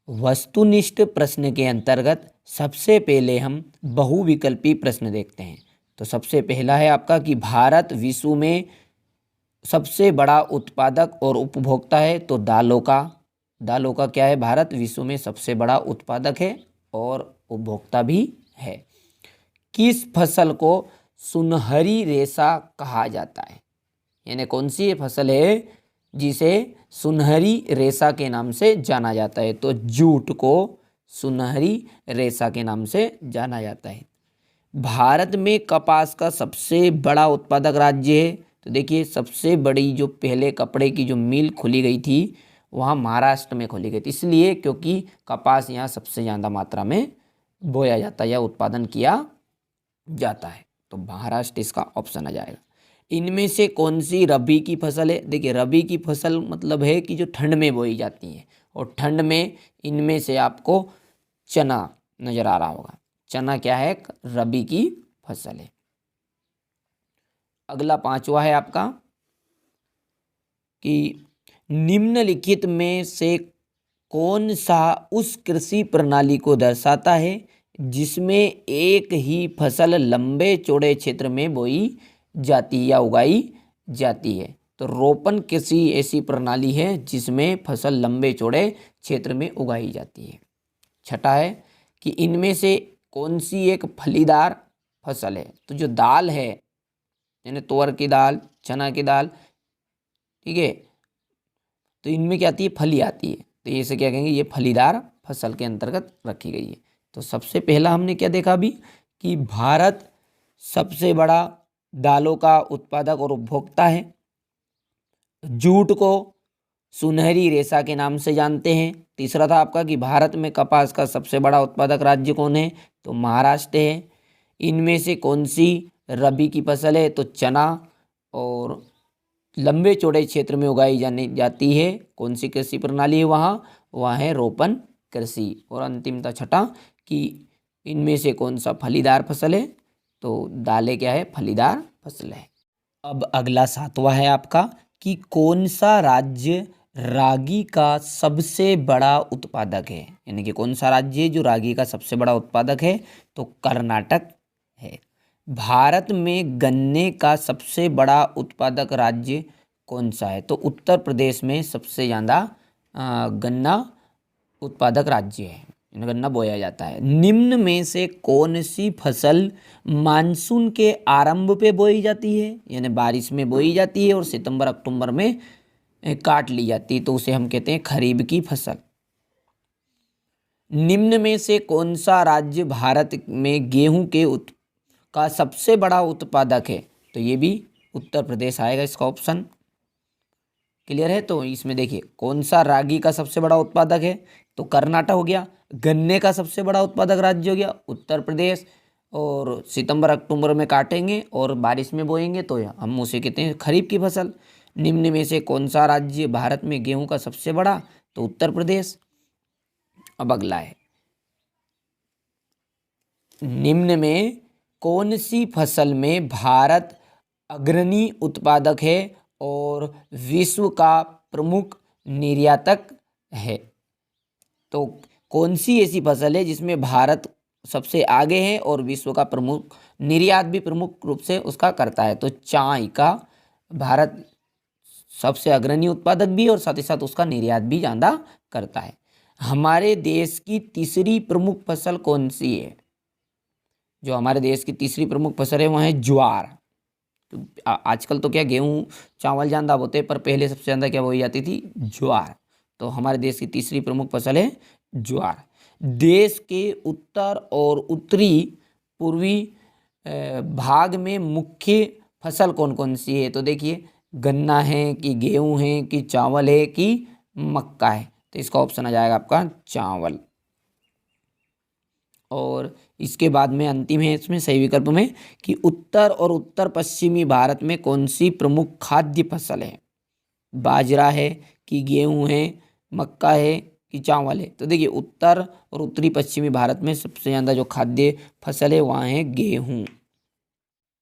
वस्तुनिष्ठ प्रश्न के अंतर्गत सबसे पहले हम बहुविकल्पी प्रश्न देखते हैं। तो सबसे पहला है आपका कि भारत विश्व में सबसे बड़ा उत्पादक और उपभोक्ता है। तो दालों का क्या है, भारत विश्व में सबसे बड़ा उत्पादक है और उपभोक्ता भी है। किस फसल को सुनहरी रेशा कहा जाता है, यानी कौन सी ये फसल है जिसे सुनहरी रेशा के नाम से जाना जाता है। तो जूट को सुनहरी रेशा के नाम से जाना जाता है। भारत में कपास का सबसे बड़ा उत्पादक राज्य है। तो देखिए, सबसे बड़ी जो पहले कपड़े की जो मिल खुली गई थी वहाँ महाराष्ट्र में खोली गई थी, इसलिए क्योंकि कपास यहाँ सबसे ज़्यादा मात्रा में बोया जाता है या उत्पादन किया जाता है। तो महाराष्ट्र इसका ऑप्शन आ जाएगा। इनमें से कौन सी रबी की फसल है। देखिए, रबी की फसल मतलब है कि जो ठंड में बोई जाती है, और ठंड में इनमें से आपको चना नजर आ रहा होगा। चना क्या है, रबी की फसल है। अगला पांचवा है आपका कि निम्नलिखित में से कौन सा उस कृषि प्रणाली को दर्शाता है जिसमें एक ही फसल लंबे चौड़े क्षेत्र में बोई जाती है या उगाई जाती है। तो रोपण कृषि ऐसी प्रणाली है जिसमें फसल लंबे चौड़े क्षेत्र में उगाई जाती है। छठा है कि इनमें से कौन सी एक फलीदार फसल है। तो जो दाल है, यानी तुअर की दाल, चना की दाल, ठीक है, तो इनमें क्या आती है, फली आती है। तो ये से क्या कहेंगे, ये फलीदार फसल के अंतर्गत रखी गई है। तो सबसे पहला हमने क्या देखा अभी कि भारत सबसे बड़ा दालों का उत्पादक और उपभोक्ता है। जूट को सुनहरी रेशा के नाम से जानते हैं। तीसरा था आपका कि भारत में कपास का सबसे बड़ा उत्पादक राज्य कौन है, तो महाराष्ट्र है। इनमें से कौन सी रबी की फसल है, तो चना, और लंबे चौड़े क्षेत्र में उगाई जाती है। कौन सी कृषि प्रणाली है वहाँ है रोपण कृषि। और अंतिम था छठा कि इनमें से कौन सा फलीदार फसल है, तो दालें क्या है, फलीदार फसल है। अब अगला सातवां है आपका कि कौन सा राज्य रागी का सबसे बड़ा उत्पादक है, यानी कि कौन सा राज्य है जो रागी का सबसे बड़ा उत्पादक है, तो कर्नाटक है। भारत में गन्ने का सबसे बड़ा उत्पादक राज्य कौन सा है, तो उत्तर प्रदेश में सबसे ज़्यादा गन्ना उत्पादक राज्य है, गन्ना बोया जाता है। निम्न में से कौन सी फसल मानसून के आरंभ पे बोई जाती है, यानी बारिश में बोई जाती है और सितंबर अक्टूबर में काट ली जाती है, तो उसे हम कहते हैं खरीफ की फसल। निम्न में से कौन सा राज्य भारत में गेहूं का सबसे बड़ा उत्पादक है, तो ये भी उत्तर प्रदेश आएगा इसका ऑप्शन। क्लियर है। तो इसमें देखिए कौन सा रागी का सबसे बड़ा उत्पादक है, तो कर्नाटक हो गया। गन्ने का सबसे बड़ा उत्पादक राज्य हो गया उत्तर प्रदेश, और सितंबर अक्टूबर में काटेंगे और बारिश में बोएंगे तो हम उसे कहते हैं खरीफ की फसल। निम्न में से कौन सा राज्य भारत में गेहूं का सबसे बड़ा, तो उत्तर प्रदेश। अब अगला है, निम्न में कौन सी फसल में भारत अग्रणी उत्पादक है और विश्व का प्रमुख निर्यातक है। तो कौन सी ऐसी फसल है जिसमें भारत सबसे आगे है और विश्व का प्रमुख निर्यात भी प्रमुख रूप से उसका करता है, तो चाय का भारत सबसे अग्रणी उत्पादक भी और साथ ही साथ उसका निर्यात भी ज़्यादा करता है। हमारे देश की तीसरी प्रमुख फसल कौन सी है, जो हमारे देश की तीसरी प्रमुख फसल है वह है ज्वार। तो आजकल तो क्या गेहूँ चावल ज़्यादा होते हैं, पर पहले सबसे ज़्यादा क्या बोई जाती थी, ज्वार। तो हमारे देश की तीसरी प्रमुख फसल है ज्वार। देश के उत्तर और उत्तरी पूर्वी भाग में मुख्य फसल कौन कौन सी है, तो देखिए गन्ना है कि गेहूँ है कि चावल है कि मक्का है, तो इसका ऑप्शन आ जाएगा आपका चावल। और इसके बाद में अंतिम है इसमें सही विकल्प में कि उत्तर और उत्तर पश्चिमी भारत में कौन सी प्रमुख खाद्य फसल है, बाजरा है कि गेहूं है, मक्का है कि चावल है। तो देखिए उत्तर और उत्तरी पश्चिमी भारत में सबसे ज़्यादा जो खाद्य फसल है वहाँ है गेहूं।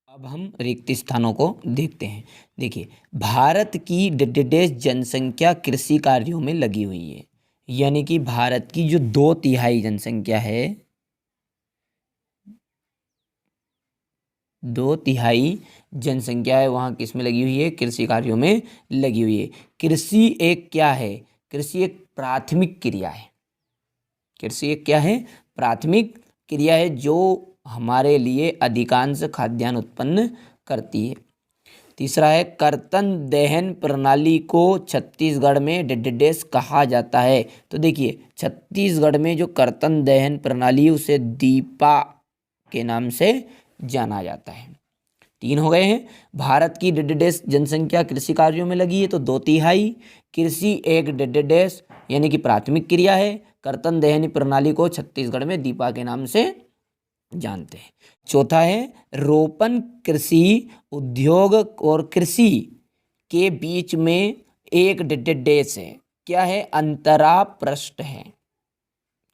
अब हम रिक्त स्थानों को देखते हैं। देखिए भारत की डेढ़ जनसंख्या कृषि कार्यों में लगी हुई है, यानी कि भारत की जो 2/3 जनसंख्या है, 2/3 जनसंख्या है, वहाँ किस में लगी हुई है? कृषि कार्यों में लगी हुई है। कृषि एक क्या है? कृषि एक प्राथमिक क्रिया है। कृषि एक क्या है? प्राथमिक क्रिया है जो हमारे लिए अधिकांश खाद्यान्न उत्पन्न करती है। तीसरा है कर्तन दहन प्रणाली को छत्तीसगढ़ में डेडेस कहा जाता है। तो देखिए छत्तीसगढ़ में जो कर्तन दहन प्रणाली है उसे दीपा के नाम से जाना जाता है। 3 हो गए हैं। भारत की डेडेस जनसंख्या कृषि कार्यों में लगी है तो 2/3। कृषि एक डेडेस यानी कि प्राथमिक क्रिया है। कर्तन दहन प्रणाली को छत्तीसगढ़ में दीपा के नाम से जानते हैं। चौथा है रोपण कृषि उद्योग और कृषि के बीच में एक डेश है। क्या है? अंतरापृष्ठ है।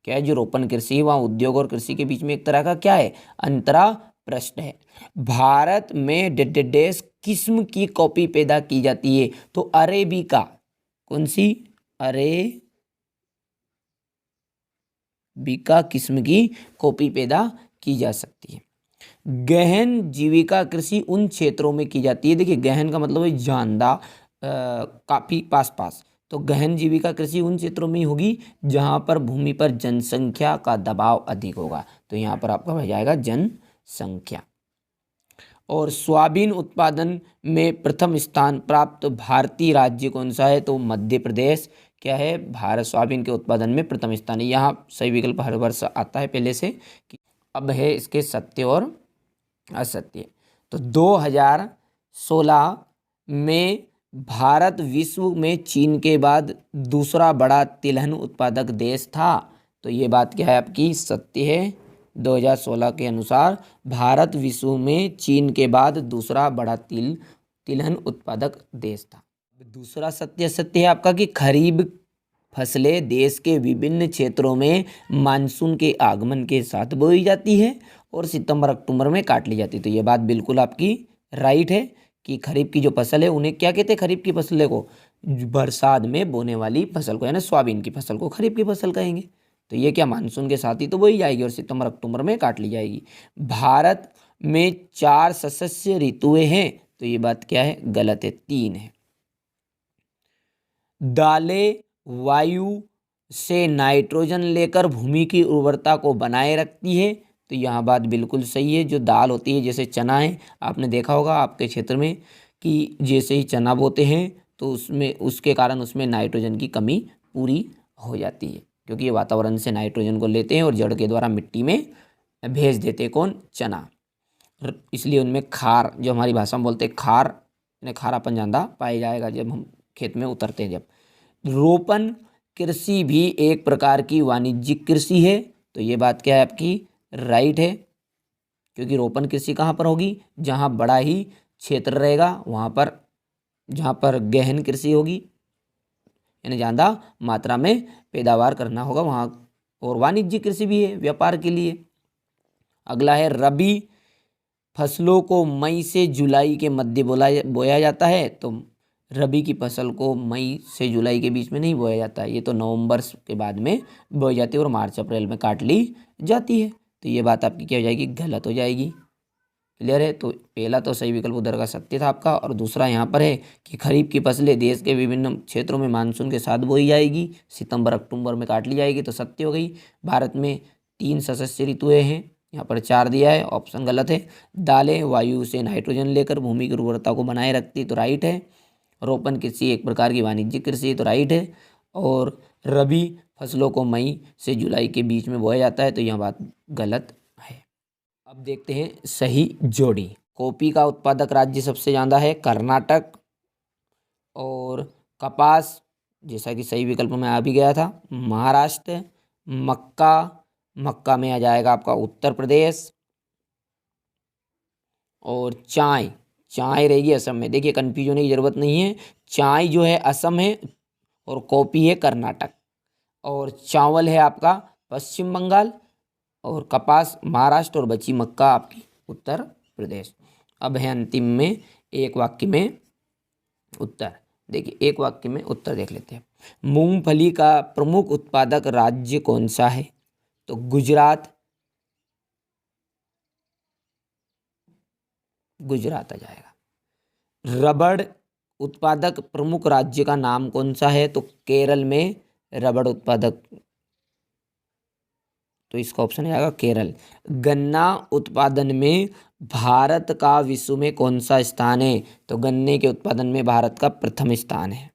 क्या है? जो रोपण कृषि है वहाँ उद्योग और कृषि के बीच में एक तरह का क्या है? अंतरापृष्ठ है। भारत में डेश किस्म की कॉफी पैदा की जाती है तो अरेबिका। कौन सी? अरेबिका किस्म की कॉफी पैदा की जा सकती है। गहन जीविका कृषि उन क्षेत्रों में की जाती है। देखिए गहन का मतलब है जानदा, काफी पास पास। तो गहन जीविका कृषि उन क्षेत्रों में ही होगी जहां पर भूमि पर जनसंख्या का दबाव अधिक होगा। तो यहाँ पर आपका हो जाएगा जनसंख्या। और सोयाबीन उत्पादन में प्रथम स्थान प्राप्त भारतीय राज्य कौन सा है? तो मध्य प्रदेश। क्या है? भारत सोयाबीन के उत्पादन में प्रथम स्थान है। यहाँ सही विकल्प हर वर्ष आता है पहले से। अब है इसके सत्य और असत्य। तो 2016 में भारत विश्व में चीन के बाद दूसरा बड़ा तिलहन उत्पादक देश था। तो ये बात क्या है आपकी? सत्य है। 2016 के अनुसार भारत विश्व में चीन के बाद दूसरा बड़ा तिलहन उत्पादक देश था। दूसरा सत्य सत्य है आपका कि खरीफ फसलें देश के विभिन्न क्षेत्रों में मानसून के आगमन के साथ बोई जाती है और सितंबर अक्टूबर में काट ली जाती है। तो ये बात बिल्कुल आपकी राइट है कि खरीफ की जो फसल है उन्हें क्या कहते हैं? खरीफ की फसलें को बरसात में बोने वाली फसल को यानी सोयाबीन की फसल को खरीफ की फसल कहेंगे। तो ये क्या मानसून के साथ ही तो बोई जाएगी और सितंबर अक्टूबर में काट ली जाएगी। भारत में 4 सदस्य ऋतुएं हैं। तो ये बात क्या है? गलत है, 3 है। दालें वायु से नाइट्रोजन लेकर भूमि की उर्वरता को बनाए रखती है। तो यहाँ बात बिल्कुल सही है। जो दाल होती है जैसे चना है, आपने देखा होगा आपके क्षेत्र में कि जैसे ही चना बोते हैं तो उसमें उसके कारण उसमें नाइट्रोजन की कमी पूरी हो जाती है क्योंकि ये वातावरण से नाइट्रोजन को लेते हैं और जड़ के द्वारा मिट्टी में भेज देते हैं। कौन? चना। इसलिए उनमें खार, जो हमारी भाषा में बोलते हैं खार, खारापन ज़्यादा पाया जाएगा जब हम खेत में उतरते हैं। जब रोपण कृषि भी एक प्रकार की वाणिज्यिक कृषि है। तो ये बात क्या है आपकी? राइट है क्योंकि रोपण कृषि कहाँ पर होगी? जहाँ बड़ा ही क्षेत्र रहेगा वहाँ पर, जहाँ पर गहन कृषि होगी यानी ज़्यादा मात्रा में पैदावार करना होगा वहाँ। और वाणिज्यिक कृषि भी है, व्यापार के लिए। अगला है रबी फसलों को मई से जुलाई के मध्य बोया जाता है। तो रबी की फसल को मई से जुलाई के बीच में नहीं बोया जाता है, ये तो नवंबर के बाद में बोई जाती है और मार्च अप्रैल में काट ली जाती है। तो ये बात आपकी क्या हो जाएगी? गलत हो जाएगी। क्लियर है? तो पहला तो सही विकल्प उधर का सत्य था आपका। और दूसरा यहाँ पर है कि खरीफ की फसलें देश के विभिन्न क्षेत्रों में मानसून के साथ बोई जाएगी, सितंबर अक्टूबर में काट ली जाएगी। तो सत्य हो गई। भारत में 3 सदस्य ऋतुएं हैं, यहाँ पर 4 दिया है, ऑप्शन गलत है। दालें वायु से नाइट्रोजन लेकर भूमि की उर्वरता को बनाए रखती, तो राइट है। रोपण कृषि एक प्रकार की वाणिज्यिक कृषि, तो राइट है। और रबी फसलों को मई से जुलाई के बीच में बोया जाता है, तो यह बात गलत है। अब देखते हैं सही जोड़ी। कॉफी का उत्पादक राज्य सबसे ज़्यादा है कर्नाटक। और कपास जैसा कि सही विकल्प में आ भी गया था, महाराष्ट्र। मक्का, मक्का में आ जाएगा आपका उत्तर प्रदेश। और चाय, चाय रहेगी असम में। देखिए कन्फ्यूज होने की ज़रूरत नहीं है, चाय जो है असम है और कॉफ़ी है कर्नाटक। और चावल है आपका पश्चिम बंगाल और कपास महाराष्ट्र और बची मक्का आपकी उत्तर प्रदेश। अब है अंतिम में एक वाक्य में उत्तर। देखिए एक वाक्य में उत्तर देख लेते हैं। मूंगफली का प्रमुख उत्पादक राज्य कौन सा है? तो गुजरात, गुजरात आ जाएगा। रबड़ उत्पादक प्रमुख राज्य का नाम कौन सा है? तो केरल में रबड़ उत्पादक, तो इसका ऑप्शन आएगा केरल। गन्ना उत्पादन में भारत का विश्व में कौन सा स्थान है? तो गन्ने के उत्पादन में भारत का प्रथम स्थान है।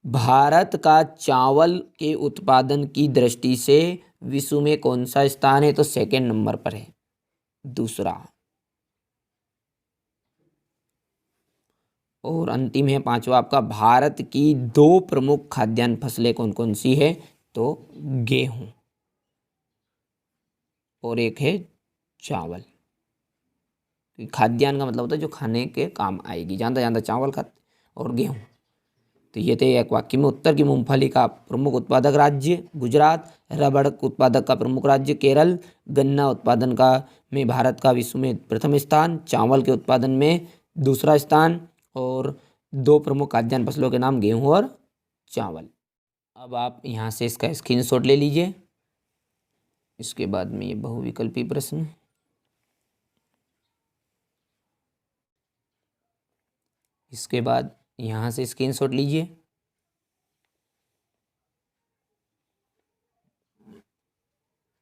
भारत का चावल के उत्पादन की दृष्टि से विश्व में कौन सा स्थान है? तो सेकंड नंबर पर है, दूसरा। और अंतिम है पांचवा आपका, भारत की दो प्रमुख खाद्यान्न फसलें कौन कौन सी है? तो गेहूं और एक है चावल। खाद्यान्न का मतलब होता है जो खाने के काम आएगी, जानता जानता चावल खाते और गेहूं। तो ये थे एक वाक्य में उत्तर की मूंगफली का प्रमुख उत्पादक राज्य गुजरात, रबड़ उत्पादक का प्रमुख राज्य केरल, गन्ना उत्पादन का में भारत का विश्व में प्रथम स्थान, चावल के उत्पादन में दूसरा स्थान, और दो प्रमुख खाद्यान्न फसलों के नाम गेहूं और चावल। अब आप यहाँ से इसका स्क्रीनशॉट ले लीजिए। इसके बाद में ये बहुविकल्पी प्रश्न, इसके बाद यहाँ से स्क्रीनशॉट लीजिए।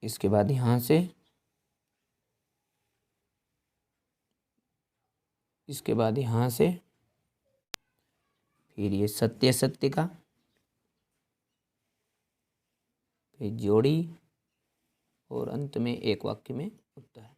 इसके बाद यहाँ से, इसके बाद यहाँ से, फिर ये सत्य सत्य का, फिर जोड़ी, और अंत में एक वाक्य में उत्तर।